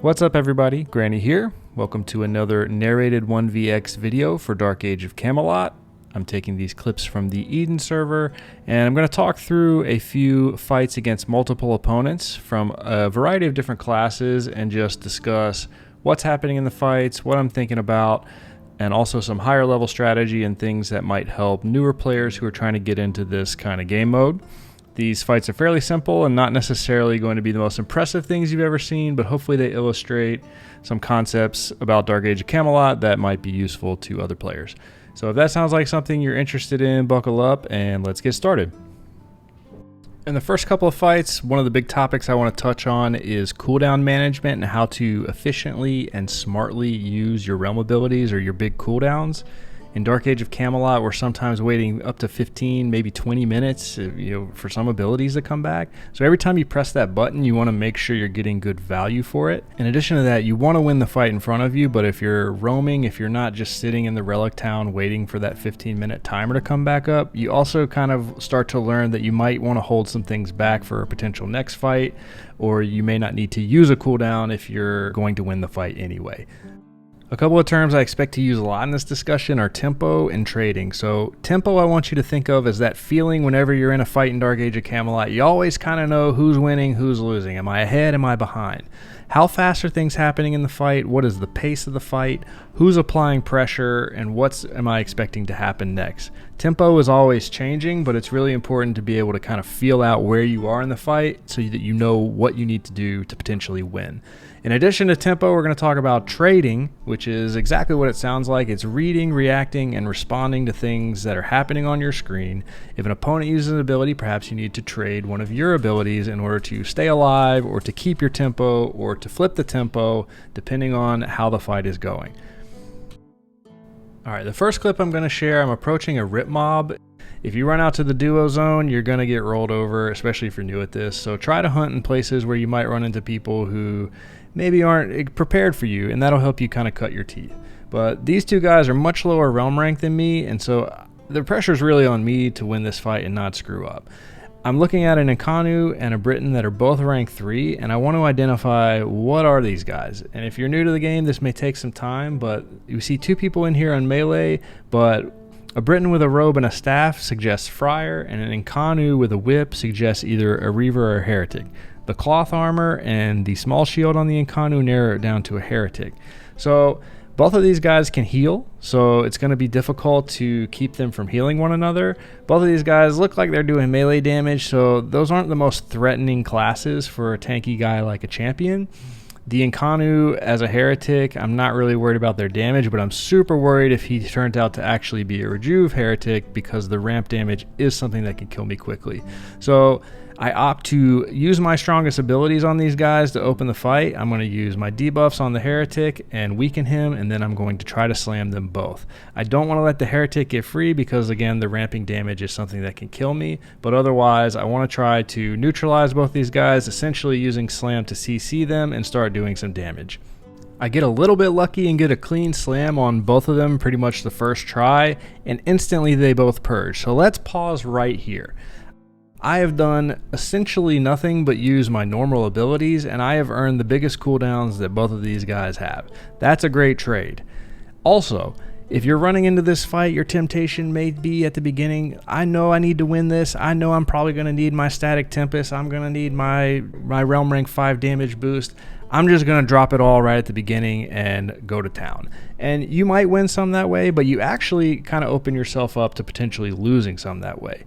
What's up everybody, Granny here. Welcome to another narrated 1vx video for Dark Age of Camelot. I'm taking these clips from the Eden server, and I'm going to talk through a few fights against multiple opponents from a variety of different classes and just discuss what's happening in the fights, what I'm thinking about, and also some higher level strategy and things that might help newer players who are trying to get into this kind of game mode. These fights are fairly simple and not necessarily going to be the most impressive things you've ever seen, but hopefully they illustrate some concepts about Dark Age of Camelot that might be useful to other players. So if that sounds like something you're interested in, buckle up and let's get started. In the first couple of fights, one of the big topics I want to touch on is cooldown management and how to efficiently and smartly use your realm abilities or your big cooldowns. In Dark Age of Camelot, we're sometimes waiting up to 15, maybe 20 minutes, for some abilities to come back. So every time you press that button, you want to make sure you're getting good value for it. In addition to that, you want to win the fight in front of you, but if you're roaming, if you're not just sitting in the relic town waiting for that 15-minute timer to come back up, you also kind of start to learn that you might want to hold some things back for a potential next fight, or you may not need to use a cooldown if you're going to win the fight anyway. A couple of terms I expect to use a lot in this discussion are tempo and trading. So tempo I want you to think of as that feeling whenever you're in a fight in Dark Age of Camelot. You always kind of know who's winning, who's losing. Am I ahead? Am I behind? How fast are things happening in the fight? What is the pace of the fight? Who's applying pressure? And what am I expecting to happen next? Tempo is always changing, but it's really important to be able to kind of feel out where you are in the fight so that you know what you need to do to potentially win. In addition to tempo, we're going to talk about trading, which is exactly what it sounds like. It's reading, reacting, and responding to things that are happening on your screen. If an opponent uses an ability, perhaps you need to trade one of your abilities in order to stay alive or to keep your tempo or to flip the tempo, depending on how the fight is going. All right, the first clip I'm going to share, I'm approaching a rip mob. If you run out to the duo zone, you're going to get rolled over, especially if you're new at this. So try to hunt in places where you might run into people who maybe aren't prepared for you, and that'll help you kind of cut your teeth. But these two guys are much lower realm rank than me, and so the pressure is really on me to win this fight and not screw up. I'm looking at an Nkanu and a Briton that are both rank 3, and I want to identify what are these guys. And if you're new to the game, this may take some time, but you see two people in here on melee, but a Briton with a robe and a staff suggests Friar, and an Nkanu with a whip suggests either a Reaver or a Heretic. The cloth armor and the small shield on the Nkanu narrow it down to a Heretic. So both of these guys can heal, so it's going to be difficult to keep them from healing one another. Both of these guys look like they're doing melee damage, so those aren't the most threatening classes for a tanky guy like a champion. The Nkanu as a Heretic, I'm not really worried about their damage, but I'm super worried if he turns out to actually be a Rejuve Heretic, because the ramp damage is something that can kill me quickly. So I opt to use my strongest abilities on these guys to open the fight. I'm going to use my debuffs on the Heretic and weaken him, and then I'm going to try to slam them both. I don't want to let the Heretic get free because, again, the ramping damage is something that can kill me, but otherwise I want to try to neutralize both these guys, essentially using slam to CC them and start doing some damage. I get a little bit lucky and get a clean slam on both of them pretty much the first try, and instantly they both purge. So let's pause right here. I have done essentially nothing but use my normal abilities, and I have earned the biggest cooldowns that both of these guys have. That's a great trade. Also, if you're running into this fight, your temptation may be at the beginning, I know I need to win this. I know I'm probably going to need my Static Tempest. I'm going to need my Realm Rank 5 damage boost. I'm just going to drop it all right at the beginning and go to town. And you might win some that way, but you actually kind of open yourself up to potentially losing some that way.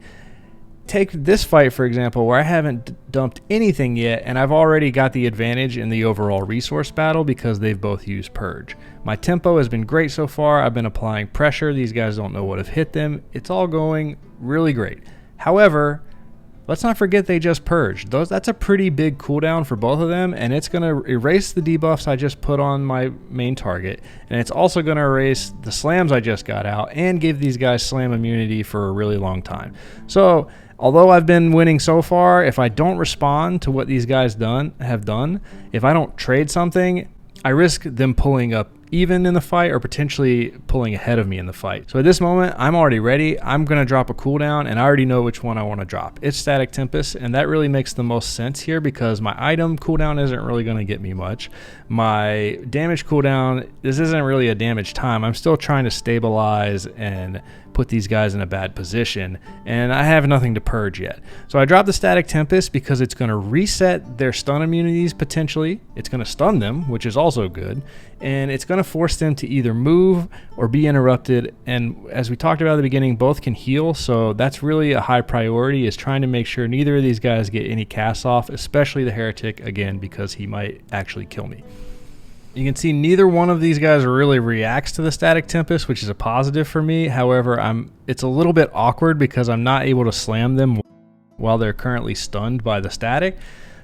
Take this fight, for example, where I haven't dumped anything yet, and I've already got the advantage in the overall resource battle because they've both used Purge. My tempo has been great so far. I've been applying pressure. These guys don't know what have hit them. It's all going really great. However, let's not forget they just purged. That's a pretty big cooldown for both of them, and it's going to erase the debuffs I just put on my main target, and it's also going to erase the slams I just got out and give these guys slam immunity for a really long time. So although I've been winning so far, if I don't respond to what these guys have done, if I don't trade something, I risk them pulling up even in the fight or potentially pulling ahead of me in the fight. So at this moment, I'm already ready. I'm going to drop a cooldown, and I already know which one I want to drop. It's Static Tempest, and that really makes the most sense here because my item cooldown isn't really going to get me much. My damage cooldown, this isn't really a damage time. I'm still trying to stabilize and put these guys in a bad position, and I have nothing to purge yet. So I dropped the Static Tempest because it's going to reset their stun immunities potentially. It's going to stun them, which is also good, and it's going to force them to either move or be interrupted. And as we talked about at the beginning, both can heal, so that's really a high priority, is trying to make sure neither of these guys get any casts off, especially the Heretic, again, because he might actually kill me. You can see neither one of these guys really reacts to the Static Tempest, which is a positive for me. However, it's a little bit awkward because I'm not able to slam them while they're currently stunned by the static.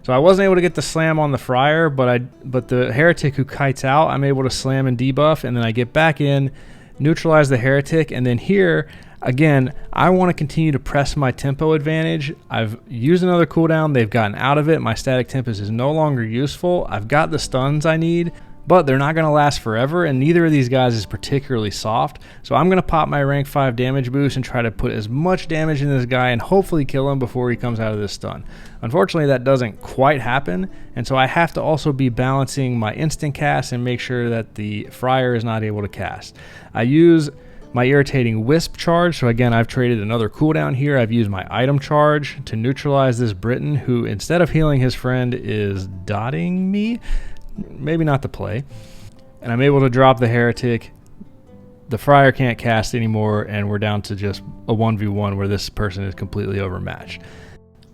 So I wasn't able to get the slam on the Friar, but the Heretic who kites out, I'm able to slam and debuff, and then I get back in, neutralize the Heretic, and then here, again, I want to continue to press my tempo advantage. I've used another cooldown. They've gotten out of it. My Static Tempest is no longer useful. I've got the stuns I need, but they're not going to last forever, and neither of these guys is particularly soft. So I'm going to pop my rank 5 damage boost and try to put as much damage in this guy and hopefully kill him before he comes out of this stun. Unfortunately, that doesn't quite happen, and so I have to also be balancing my instant cast and make sure that the Friar is not able to cast. I use my Irritating Wisp charge, so again, I've traded another cooldown here. I've used my item charge to neutralize this Briton, who instead of healing his friend is dotting me. Maybe not the play. And I'm able to drop the Heretic. The Friar can't cast anymore, and we're down to just a 1v1 where this person is completely overmatched.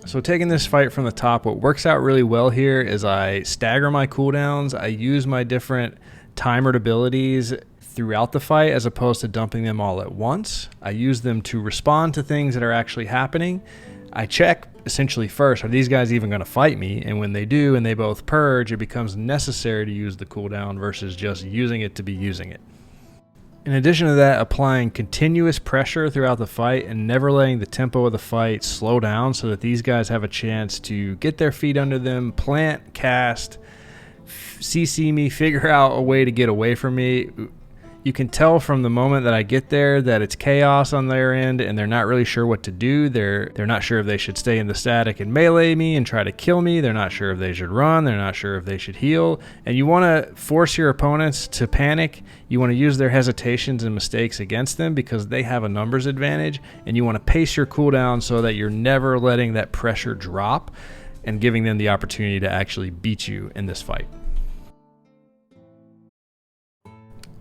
So taking this fight from the top, what works out really well here is I stagger my cooldowns. I use my different timered abilities throughout the fight as opposed to dumping them all at once. I use them to respond to things that are actually happening. I check essentially first, are these guys even going to fight me? And when they do and they both purge, it becomes necessary to use the cooldown versus just using it to be using it. In addition to that, applying continuous pressure throughout the fight and never letting the tempo of the fight slow down so that these guys have a chance to get their feet under them, plant, cast, CC me, figure out a way to get away from me. You can tell from the moment that I get there that it's chaos on their end and they're not really sure what to do. They're not sure if they should stay in the static and melee me and try to kill me. They're not sure if they should run. They're not sure if they should heal. And you want to force your opponents to panic. You want to use their hesitations and mistakes against them because they have a numbers advantage. And you want to pace your cooldown so that you're never letting that pressure drop and giving them the opportunity to actually beat you in this fight.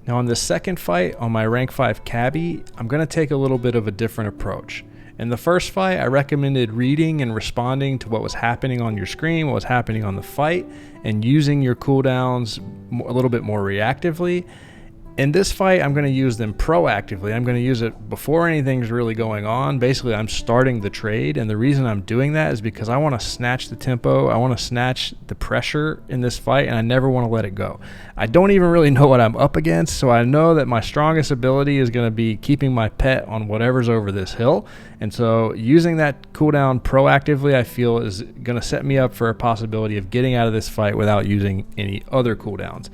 Now in the second fight on my rank 5 cabbie, I'm going to take a little bit of a different approach. In the first fight, I recommended reading and responding to what was happening on your screen, what was happening on the fight, and using your cooldowns a little bit more reactively. In this fight, I'm going to use them proactively. I'm going to use it before anything's really going on. Basically, I'm starting the trade, and the reason I'm doing that is because I want to snatch the tempo. I want to snatch the pressure in this fight, and I never want to let it go. I don't even really know what I'm up against, so I know that my strongest ability is going to be keeping my pet on whatever's over this hill. And so using that cooldown proactively, I feel is going to set me up for a possibility of getting out of this fight without using any other cooldowns.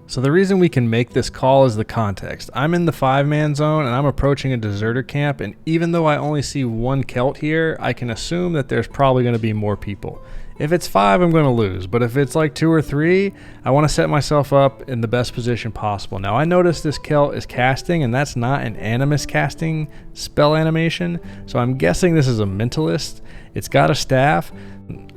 So the reason we can make this call is the context. I'm in the 5-man zone and I'm approaching a deserter camp, and even though I only see one Celt here, I can assume that there's probably going to be more people. If it's 5, I'm going to lose, but if it's like 2 or 3, I want to set myself up in the best position possible. Now I notice this Celt is casting, and that's not an animus casting spell animation, so I'm guessing this is a mentalist. It's got a staff.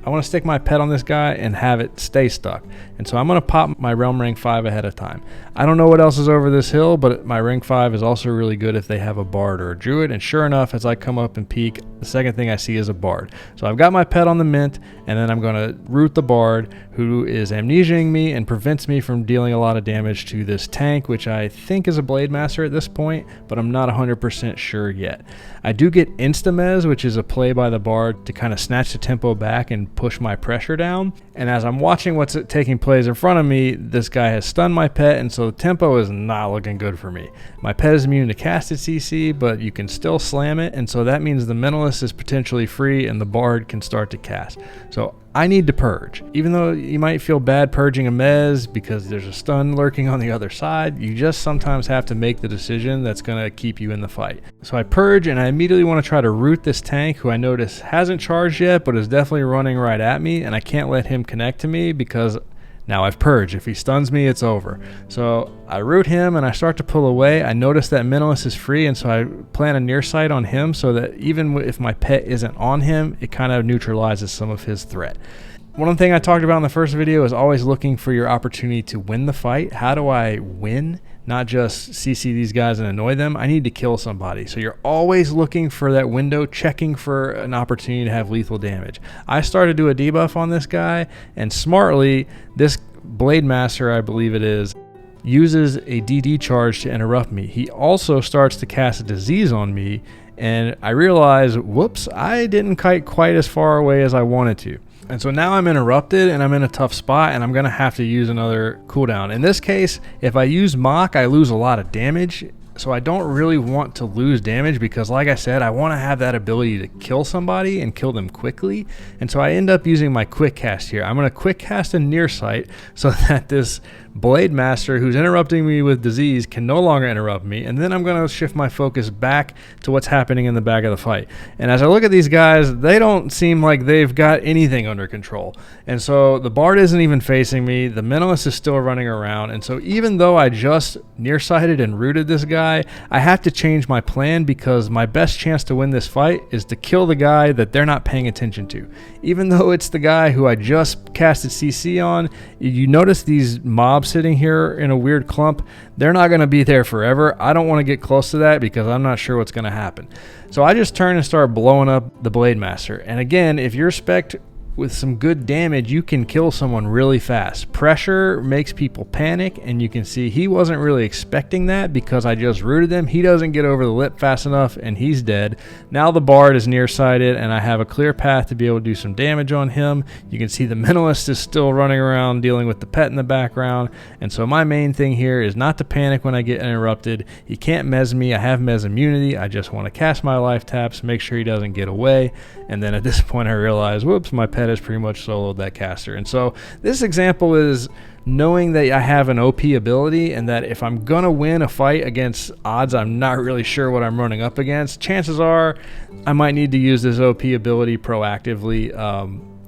I want to stick my pet on this guy and have it stay stuck. And so I'm going to pop my Realm rank 5 ahead of time. I don't know what else is over this hill, but my rank 5 is also really good if they have a Bard or a Druid. And sure enough, as I come up and peek, the second thing I see is a Bard. So I've got my pet on the mint, and then I'm going to root the Bard, who is amnesiaing me and prevents me from dealing a lot of damage to this tank, which I think is a Blade Master at this point, but I'm not 100% sure yet. I do get Instamez, which is a play by the Bard to kind of snatch the tempo back and push my pressure down. And as I'm watching what's taking place in front of me, this guy has stunned my pet, and so the tempo is not looking good for me. My pet is immune to casted CC, but you can still slam it, and so that means the Mentalist is potentially free and the Bard can start to cast. So I need to purge. Even though you might feel bad purging a mez because there's a stun lurking on the other side, you just sometimes have to make the decision that's going to keep you in the fight. So I purge, and I immediately want to try to root this tank who I notice hasn't charged yet but is definitely running right at me, and I can't let him connect to me because now I've purged. If he stuns me, it's over. So I root him and I start to pull away. I notice that Minimalist is free, and so I plant a near sight on him so that even if my pet isn't on him, it kind of neutralizes some of his threat. One thing I talked about in the first video is always looking for your opportunity to win the fight. How do I win? Not just CC these guys and annoy them. I need to kill somebody. So you're always looking for that window, checking for an opportunity to have lethal damage. I started to do a debuff on this guy, and smartly, this Blade Master, I believe it is, uses a DD charge to interrupt me. He also starts to cast a disease on me, and I realize, whoops, I didn't kite quite as far away as I wanted to. And so now I'm interrupted and I'm in a tough spot, and I'm going to have to use another cooldown. In this case, if I use Mock, I lose a lot of damage. So I don't really want to lose damage because, like I said, I want to have that ability to kill somebody and kill them quickly. And so I end up using my quick cast here. I'm going to quick cast a near sight so that this Blade Master who's interrupting me with disease can no longer interrupt me. And then I'm going to shift my focus back to what's happening in the back of the fight. And as I look at these guys, they don't seem like they've got anything under control. And so the Bard isn't even facing me. The Minimalist is still running around. And so even though I just nearsighted and rooted this guy, I have to change my plan because my best chance to win this fight is to kill the guy that they're not paying attention to. Even though it's the guy who I just casted CC on, you notice these mobs sitting here in a weird clump. They're not going to be there forever. I don't want to get close to that because I'm not sure what's going to happen. So I just turn and start blowing up the Blade Master. And again, if you're spec'd with some good damage, you can kill someone really fast. Pressure makes people panic, and you can see he wasn't really expecting that because I just rooted him. He doesn't get over the lip fast enough, and he's dead. Now the Bard is nearsighted, and I have a clear path to be able to do some damage on him. You can see the Minimalist is still running around dealing with the pet in the background, and so my main thing here is not to panic when I get interrupted. He can't mez me. I have mez immunity. I just want to cast my life taps, make sure he doesn't get away, and then at this point I realize, whoops, my pet has pretty much soloed that caster. And so this example is knowing that I have an OP ability, and that if I'm gonna win a fight against odds I'm not really sure what I'm running up against, chances are I might need to use this OP ability proactively,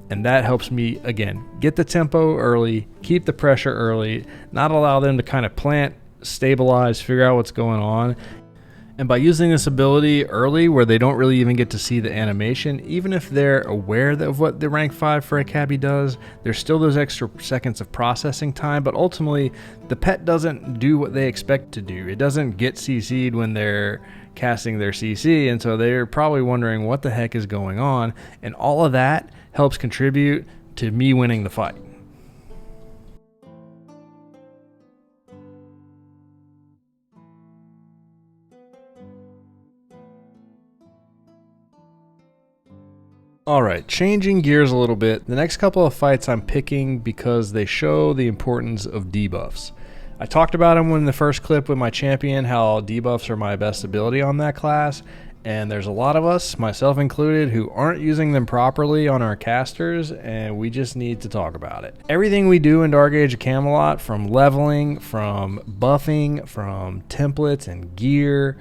and that helps me, again, get the tempo early, keep the pressure early, not allow them to kind of plant, stabilize, figure out what's going on. And by using this ability early where they don't really even get to see the animation, even if they're aware of what the rank 5 for a cabbie does, there's still those extra seconds of processing time, but ultimately the pet doesn't do what they expect to do. It doesn't get CC'd when they're casting their CC, and so they're probably wondering what the heck is going on, and all of that helps contribute to me winning the fight. Alright, changing gears a little bit, the next couple of fights I'm picking because they show the importance of debuffs. I talked about them in the first clip with my champion, how debuffs are my best ability on that class, and there's a lot of us, myself included, who aren't using them properly on our casters, and we just need to talk about it. Everything we do in Dark Age of Camelot, from leveling, from buffing, from templates and gear,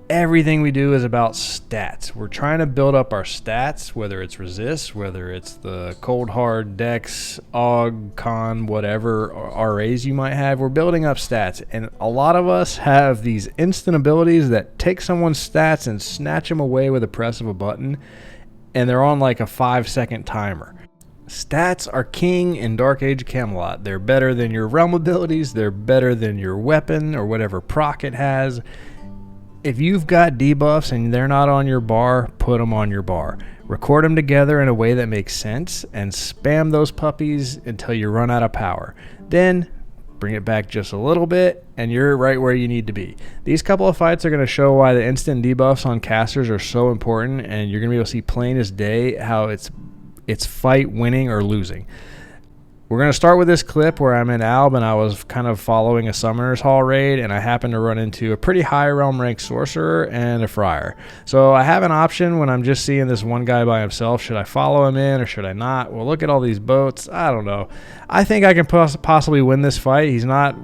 everything we do is about stats. We're trying to build up our stats, whether it's resist, whether it's the cold hard, dex, aug, con, whatever RAs you might have. We're building up stats, and a lot of us have these instant abilities that take someone's stats and snatch them away with a press of a button, and they're on like a 5-second timer. Stats are king in Dark Age of Camelot. They're better than your realm abilities, they're better than your weapon or whatever proc it has. If you've got debuffs and they're not on your bar, put them on your bar. Record them together in a way that makes sense and spam those puppies until you run out of power. Then bring it back just a little bit and you're right where you need to be. These couple of fights are going to show why the instant debuffs on casters are so important, and you're going to be able to see plain as day how it's fight winning or losing. We're going to start with this clip where I'm in Alb and I was kind of following a Summoner's Hall raid, and I happened to run into a pretty high realm rank sorcerer and a friar. So I have an option when I'm just seeing this one guy by himself. Should I follow him in or should I not? Well, look at all these boats. I don't know. I think I can possibly win this fight. He's not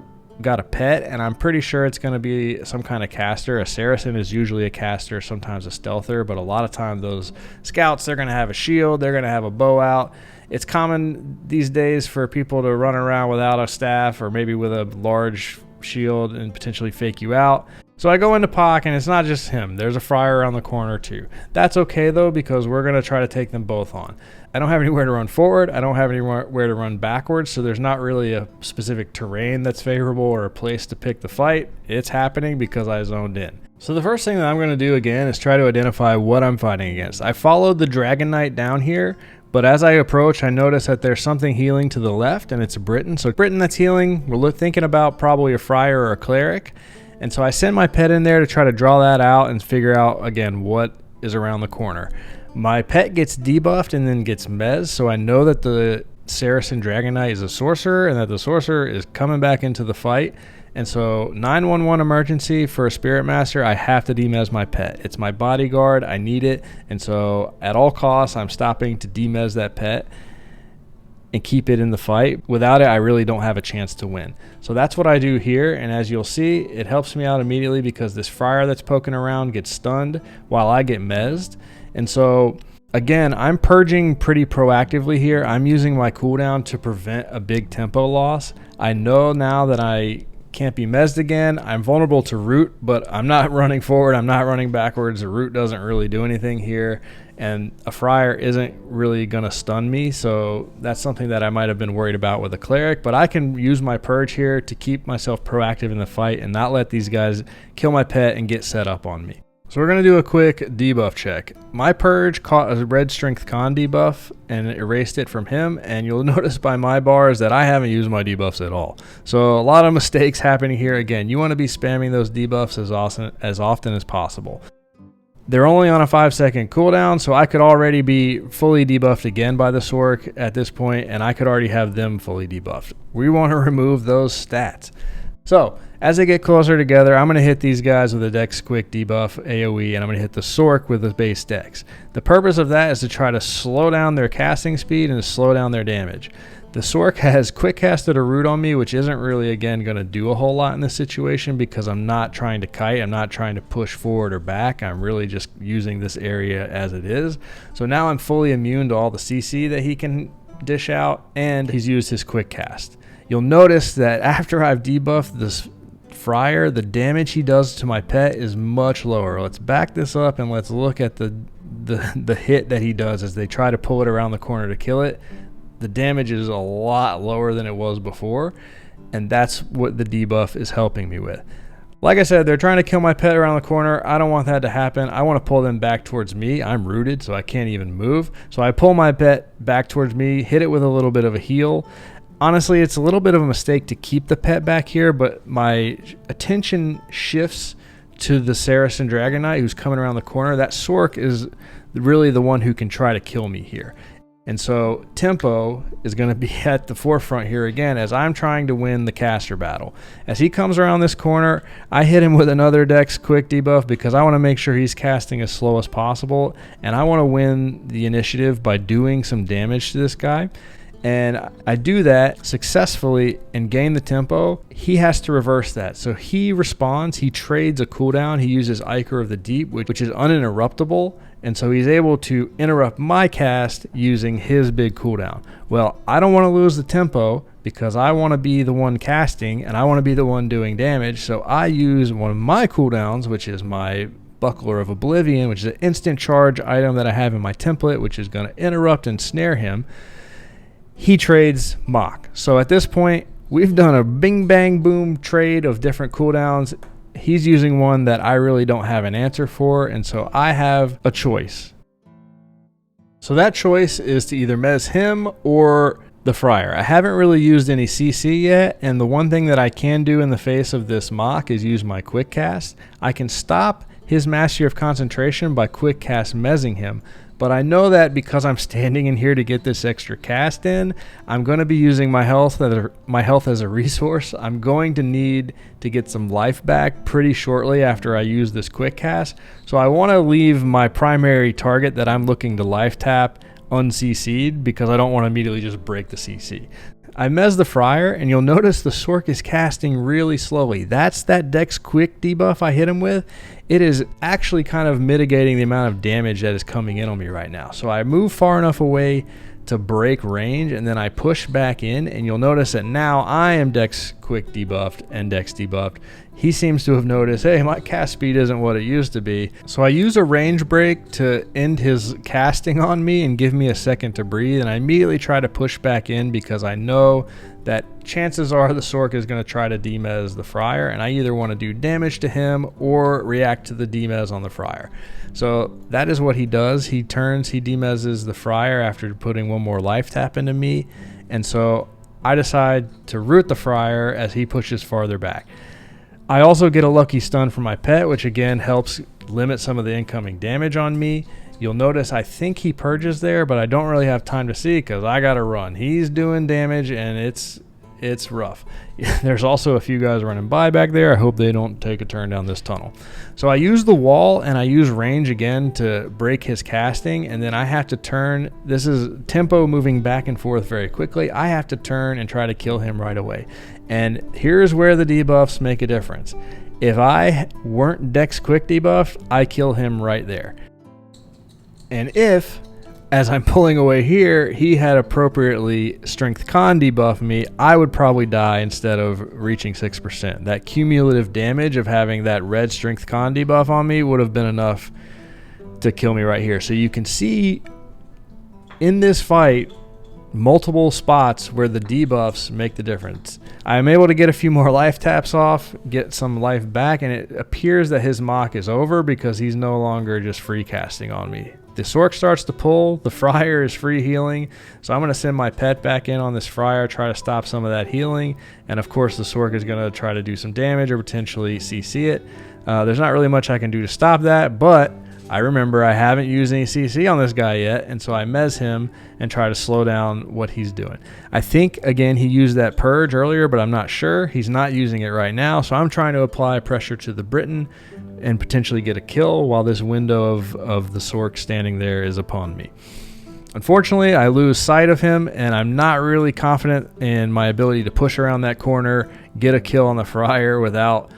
got a pet, and I'm pretty sure it's going to be some kind of caster. A Saracen is usually a caster, sometimes a stealther, but a lot of time those scouts, they're going to have a shield, they're going to have a bow out. It's common these days for people to run around without a staff or maybe with a large shield and potentially fake you out. So I go into POC, and it's not just him. There's a friar around the corner too. That's okay though, because we're going to try to take them both on. I don't have anywhere to run forward. I don't have anywhere to run backwards, so there's not really a specific terrain that's favorable or a place to pick the fight. It's happening because I zoned in. So the first thing that I'm going to do again is try to identify what I'm fighting against. I followed the Dragon Knight down here, but as I approach, I notice that there's something healing to the left, and it's a Briton. So Briton that's healing, we're thinking about probably a friar or a cleric. And so I send my pet in there to try to draw that out and figure out, again, what is around the corner. My pet gets debuffed and then gets mez, so I know that the Saracen Dragon Knight is a sorcerer and that the sorcerer is coming back into the fight. And so 911 emergency for a Spirit Master, I have to demez my pet. It's my bodyguard, I need it, and so at all costs I'm stopping to demez that pet and keep it in the fight. Without it, I really don't have a chance to win. So that's what I do here, and as you'll see, it helps me out immediately because this friar that's poking around gets stunned while I get mezzed. And so again, I'm purging pretty proactively here. I'm using my cooldown to prevent a big tempo loss. I know now that I can't be mezzed again. I'm vulnerable to root, but I'm not running forward. I'm not running backwards. The root doesn't really do anything here, and a friar isn't really going to stun me. So that's something that I might have been worried about with a cleric, but I can use my purge here to keep myself proactive in the fight and not let these guys kill my pet and get set up on me. So we're going to do a quick debuff check. My purge caught a red strength con debuff and erased it from him, and you'll notice by my bars that I haven't used my debuffs at all. So a lot of mistakes happening here. Again, you want to be spamming those debuffs as often as possible. They're only on a 5-second cooldown, so I could already be fully debuffed again by the Sork at this point, and I could already have them fully debuffed. We want to remove those stats. So as they get closer together, I'm going to hit these guys with a Dex Quick debuff AoE, and I'm going to hit the Sork with the base Dex. The purpose of that is to try to slow down their casting speed and to slow down their damage. The Sork has quick casted a root on me, which isn't really, again, going to do a whole lot in this situation because I'm not trying to kite. I'm not trying to push forward or back. I'm really just using this area as it is. So now I'm fully immune to all the CC that he can dish out, and he's used his quick cast. You'll notice that after I've debuffed this friar, the damage he does to my pet is much lower. Let's back this up and let's look at the hit that he does as they try to pull it around the corner to kill it. The damage is a lot lower than it was before, and that's what the debuff is helping me with. Like I said, they're trying to kill my pet around the corner. I don't want that to happen. I want to pull them back towards me. I'm rooted, so I can't even move. So I pull my pet back towards me, hit it with a little bit of a heal. Honestly, it's a little bit of a mistake to keep the pet back here, but my attention shifts to the Saracen Dragon Knight who's coming around the corner. That Sork is really the one who can try to kill me here. And so tempo is going to be at the forefront here again as I'm trying to win the caster battle. As he comes around this corner, I hit him with another Dex Quick debuff because I want to make sure he's casting as slow as possible, and I want to win the initiative by doing some damage to this guy. And I do that successfully and gain the tempo. He has to reverse that. So he responds, he trades a cooldown. He uses Ichor of the Deep, which is uninterruptible. And so he's able to interrupt my cast using his big cooldown. Well, I don't want to lose the tempo because I want to be the one casting and I want to be the one doing damage. So I use one of my cooldowns, which is my Buckler of Oblivion, which is an instant charge item that I have in my template, which is going to interrupt and snare him. He trades Mock. So at this point, we've done a bing bang boom trade of different cooldowns. He's using one that I really don't have an answer for, and so I have a choice. So that choice is to either mez him or the friar. I haven't really used any CC yet, and the one thing that I can do in the face of this Mock is use my quick cast. I can stop his Mastery of Concentration by quick cast mezzing him, but I know that because I'm standing in here to get this extra cast in, I'm going to be using my health as a resource. I'm going to need to get some life back pretty shortly after I use this quick cast, so I want to leave my primary target that I'm looking to life tap un-CC'd because I don't want to immediately just break the CC. I mez the Friar, and you'll notice the Sorc is casting really slowly. That's that Dex Quick debuff I hit him with. It is actually kind of mitigating the amount of damage that is coming in on me right now. So I move far enough away to break range, and then I push back in, and you'll notice that now I am Dex Quick debuffed and Dex debuffed. He seems to have noticed, hey, my cast speed isn't what it used to be. So I use a range break to end his casting on me and give me a second to breathe, and I immediately try to push back in because I know that chances are the Sorc is going to try to demez the Friar, and I either want to do damage to him or react to the demez on the Friar. So that is what he does. He turns, he demezes the Friar after putting one more life tap into me, and so I decide to root the Friar as he pushes farther back. I also get a lucky stun from my pet, which again helps limit some of the incoming damage on me. You'll notice I think he purges there, but I don't really have time to see because I gotta run. He's doing damage and it's rough. There's also a few guys running by back there. I hope they don't take a turn down this tunnel. So I use the wall and I use range again to break his casting, and then I have to turn. This is tempo moving back and forth very quickly. I have to turn and try to kill him right away. And here's where the debuffs make a difference. If I weren't Dex Quick debuffed, I kill him right there. And if, as I'm pulling away here, he had appropriately Strength Con debuff me, I would probably die instead of reaching 6%. That cumulative damage of having that red Strength Con debuff on me would have been enough to kill me right here. So you can see in this fight multiple spots where the debuffs make the difference. I am able to get a few more life taps off, get some life back, and it appears that his mock is over because he's no longer just free casting on me. The Sorc starts to pull, the Friar is free healing, so I'm going to send my pet back in on this Friar, try to stop some of that healing, and of course the Sorc is going to try to do some damage or potentially CC it. There's not really much I can do to stop that, but I remember I haven't used any CC on this guy yet, and so I mez him and try to slow down what he's doing. I think, again, he used that purge earlier, but I'm not sure. He's not using it right now, so I'm trying to apply pressure to the Briton and potentially get a kill while this window of the Sorc standing there is upon me. Unfortunately, I lose sight of him, and I'm not really confident in my ability to push around that corner, get a kill on the Friar without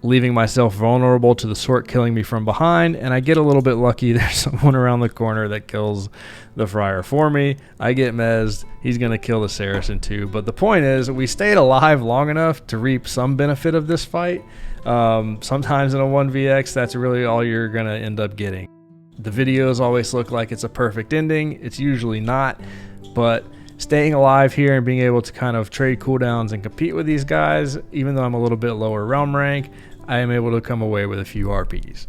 leaving myself vulnerable to the Sorc killing me from behind, and I get a little bit lucky. There's someone around the corner that kills the Friar for me. I get mezzed. He's going to kill the Saracen too, but the point is we stayed alive long enough to reap some benefit of this fight. Sometimes in a 1vx, that's really all you're going to end up getting. The videos always look like it's a perfect ending. It's usually not, but staying alive here and being able to kind of trade cooldowns and compete with these guys, even though I'm a little bit lower realm rank, I am able to come away with a few RPs.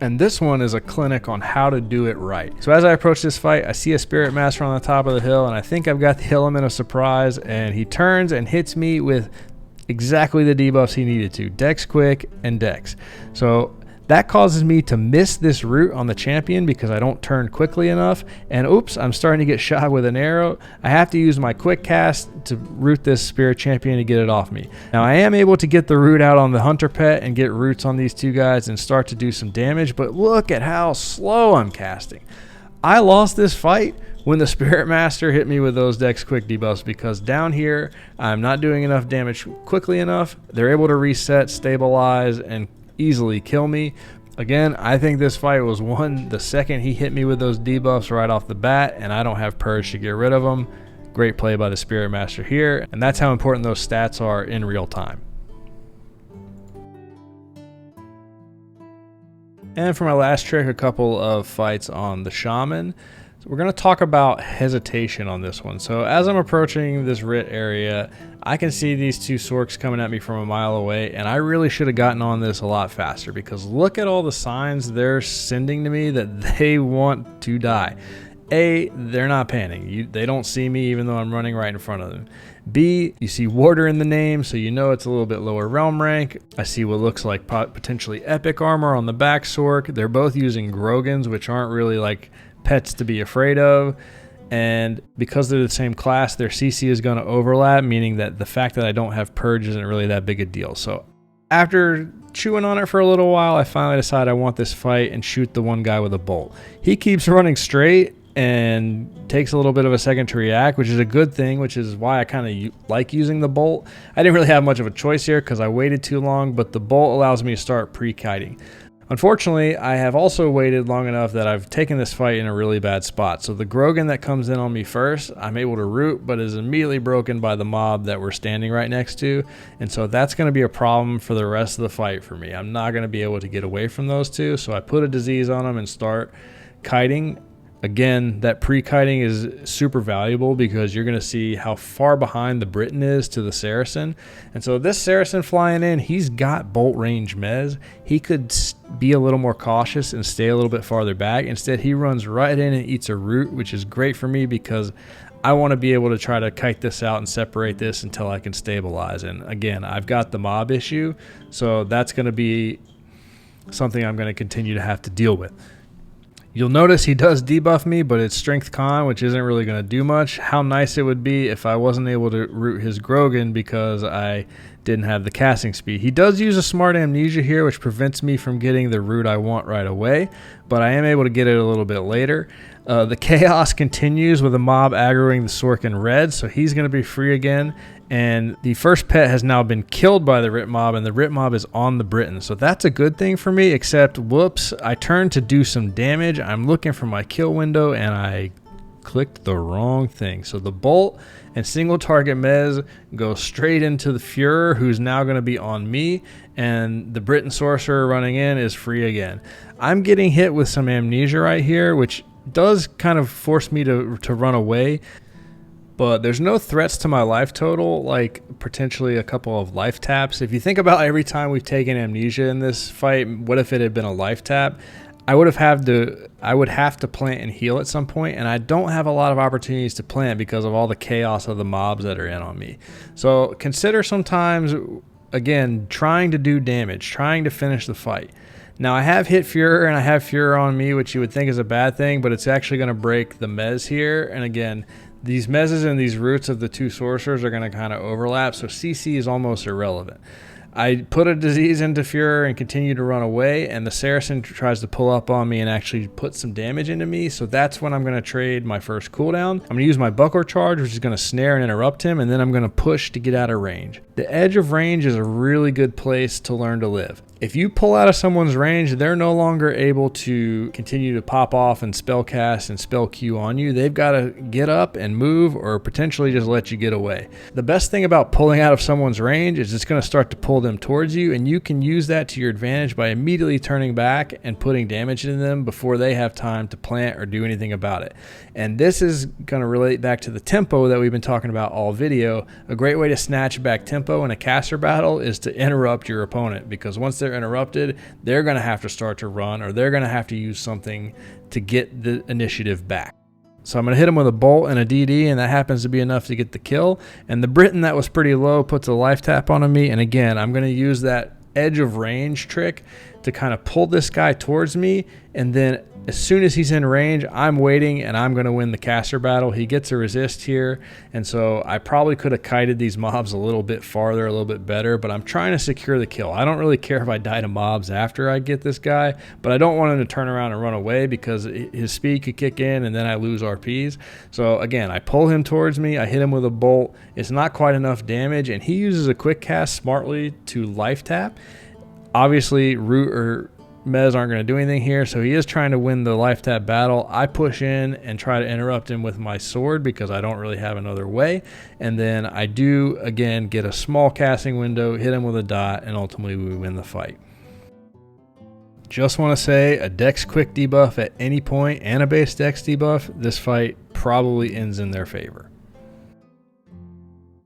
And this one is a clinic on how to do it right. So as I approach this fight, I see a Spirit Master on the top of the hill, and I think I've got the element of surprise, and he turns and hits me with exactly the debuffs he needed to, Dex Quick and Dex. So that causes me to miss this root on the champion because I don't turn quickly enough, and oops, I'm starting to get shot with an arrow. I have to use my quick cast to root this Spirit Champion to get it off me. Now I am able to get the root out on the Hunter Pet and get roots on these two guys and start to do some damage, but look at how slow I'm casting. I lost this fight when the Spirit Master hit me with those Dex Quick debuffs because down here I'm not doing enough damage quickly enough. They're able to reset, stabilize, and easily kill me. Again, I think this fight was won the second he hit me with those debuffs right off the bat, and I don't have purge to get rid of them. Great play by the Spirit Master here, and that's how important those stats are in real time. And for my last trick, a couple of fights on the Shaman. So we're going to talk about hesitation on this one. So as I'm approaching this Writ area, I can see these two Sorks coming at me from a mile away, and I really should have gotten on this a lot faster, because look at all the signs they're sending to me that they want to die. A, they're not panning. They don't see me even though I'm running right in front of them. B, you see Warder in the name, so you know it's a little bit lower realm rank. I see what looks like potentially epic armor on the back Sork. They're both using Grogans, which aren't really like pets to be afraid of. And because they're the same class, their CC is going to overlap, meaning that the fact that I don't have Purge isn't really that big a deal. So after chewing on it for a little while, I finally decide I want this fight and shoot the one guy with a bolt. He keeps running straight and takes a little bit of a second to react, which is a good thing, which is why I kind of like using the bolt. I didn't really have much of a choice here because I waited too long, but the bolt allows me to start pre-kiting. Unfortunately, I have also waited long enough that I've taken this fight in a really bad spot. So the Grogan that comes in on me first, I'm able to root, but is immediately broken by the mob that we're standing right next to. And so that's going to be a problem for the rest of the fight for me. I'm not going to be able to get away from those two. So I put a disease on them and start kiting. Again, that pre-kiting is super valuable because you're going to see how far behind the Briton is to the Saracen. And so this Saracen flying in, he's got bolt range mez. He could be a little more cautious and stay a little bit farther back. Instead, he runs right in and eats a root, which is great for me because I want to be able to try to kite this out and separate this until I can stabilize. And again, I've got the mob issue, so that's going to be something I'm going to continue to have to deal with. You'll notice he does debuff me, but it's Strength Con, which isn't really going to do much. How nice it would be if I wasn't able to root his Grogan because I didn't have the casting speed. He does use a Smart Amnesia here, which prevents me from getting the root I want right away, but I am able to get it a little bit later. The chaos continues with a mob aggroing the Sork in red, so he's going to be free again. And the first pet has now been killed by the Writ mob, and the Writ mob is on the Briton. So that's a good thing for me, except, whoops, I turned to do some damage. I'm looking for my kill window, and I clicked the wrong thing. So the bolt and single target mez go straight into the Führer, who's now going to be on me, and the Briton sorcerer running in is free again. I'm getting hit with some amnesia right here, which does kind of force me to run away. But there's no threats to my life total, like potentially a couple of life taps. If you think about every time we've taken amnesia in this fight, what if it had been a life tap? I would have to plant and heal at some point, and I don't have a lot of opportunities to plant because of all the chaos of the mobs that are in on me. So consider sometimes, again, trying to do damage, trying to finish the fight. Now I have hit Führer and I have Führer on me, which you would think is a bad thing, but it's actually going to break the mez here. And again, these mezes and these roots of the two sorcerers are going to kind of overlap, so CC is almost irrelevant. I put a disease into Führer and continue to run away, and the Saracen tries to pull up on me and actually put some damage into me, so that's when I'm going to trade my first cooldown. I'm going to use my Buckler Charge, which is going to snare and interrupt him, and then I'm going to push to get out of range. The edge of range is a really good place to learn to live. If you pull out of someone's range, they're no longer able to continue to pop off and spell cast and spell Q on you. They've got to get up and move or potentially just let you get away. The best thing about pulling out of someone's range is it's going to start to pull them towards you, and you can use that to your advantage by immediately turning back and putting damage into them before they have time to plant or do anything about it. And this is going to relate back to the tempo that we've been talking about all video. A great way to snatch back tempo in a caster battle is to interrupt your opponent, because once they're interrupted, they're going to have to start to run, or they're going to have to use something to get the initiative back. So I'm going to hit him with a bolt and a DD, and that happens to be enough to get the kill. And the Briton that was pretty low puts a life tap on me, and again, I'm going to use that edge of range trick to kind of pull this guy towards me, and then as soon as he's in range, I'm waiting and I'm going to win the caster battle. He gets a resist here, and so I probably could have kited these mobs a little bit farther, a little bit better, but I'm trying to secure the kill. I don't really care if I die to mobs after I get this guy, but I don't want him to turn around and run away because his speed could kick in and then I lose RPs. So again, I pull him towards me, I hit him with a bolt. It's not quite enough damage, and he uses a quick cast smartly to life tap. Obviously, root or Mez aren't going to do anything here, so he is trying to win the life tap battle. I push in and try to interrupt him with my sword because I don't really have another way, and then I do again get a small casting window, hit him with a dot, and ultimately we win the fight. Just want to say, a Dex quick debuff at any point and a base Dex debuff, this fight probably ends in their favor.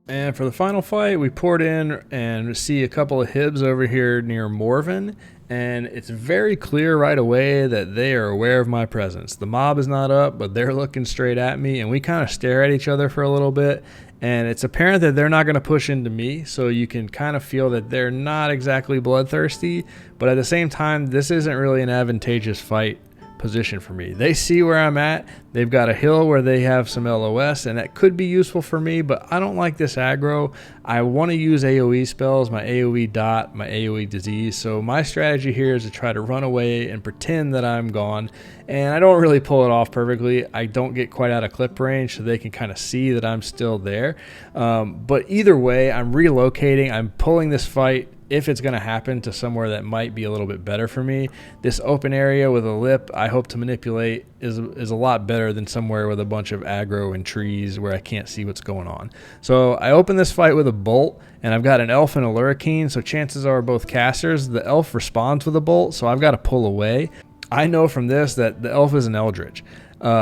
And for the final fight, we poured in and see a couple of Hibs over here near Morven, and it's very clear right away that they are aware of my presence. The mob is not up, but they're looking straight at me, and we kind of stare at each other for a little bit, and it's apparent that they're not going to push into me, so you can kind of feel that they're not exactly bloodthirsty, but at the same time, this isn't really an advantageous fight position for me. They see where I'm at. They've got a hill where they have some LOS, and that could be useful for me, but I don't like this aggro. I want to use AoE spells, my AoE dot, my AoE disease, so my strategy here is to try to run away and pretend that I'm gone, and I don't really pull it off perfectly. I don't get quite out of clip range so they can kind of see that I'm still there, but either way, I'm relocating. I'm pulling this fight, if it's going to happen, to somewhere that might be a little bit better for me. This open area with a lip I hope to manipulate is a lot better than somewhere with a bunch of aggro and trees where I can't see what's going on. So I open this fight with a bolt, and I've got an elf and a lurricane, so chances are both casters. The elf responds with a bolt, so I've got to pull away. I know from this that the elf is an eldritch.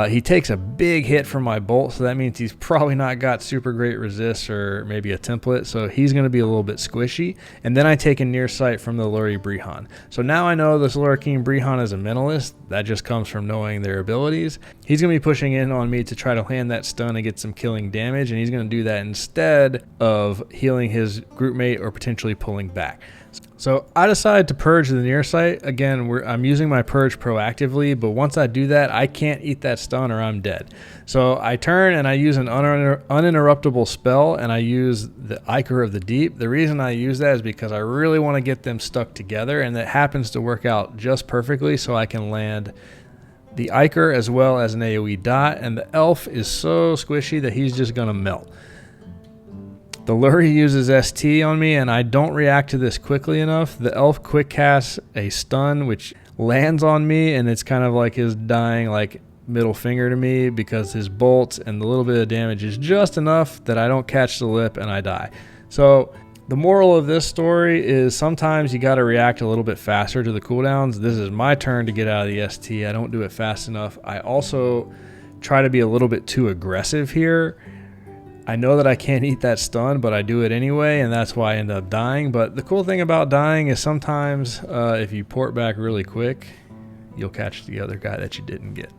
He takes a big hit from my bolt, so that means he's probably not got super great resist or maybe a template, so he's going to be a little bit squishy. And then I take a near sight from the Luri Brehon. So now I know this Lurricane Brehon is a mentalist. That just comes from knowing their abilities. He's going to be pushing in on me to try to land that stun and get some killing damage, and he's going to do that instead of healing his group mate or potentially pulling back. So I decided to purge the near sight. Again, I'm using my purge proactively, but once I do that, I can't eat that stun or I'm dead. So I turn and I use an uninterruptible spell, and I use the Ichor of the Deep. The reason I use that is because I really want to get them stuck together, and that happens to work out just perfectly so I can land the Ichor as well as an AoE dot, and the elf is so squishy that he's just going to melt. The Luri uses ST on me, and I don't react to this quickly enough. The elf quick casts a stun, which lands on me, and it's kind of like his dying middle finger to me because his bolts and the little bit of damage is just enough that I don't catch the lip and I die. So the moral of this story is sometimes you got to react a little bit faster to the cooldowns. This is my turn to get out of the ST. I don't do it fast enough. I also try to be a little bit too aggressive here. I know that I can't eat that stun, but I do it anyway, and that's why I end up dying. But the cool thing about dying is sometimes if you port back really quick, you'll catch the other guy that you didn't get.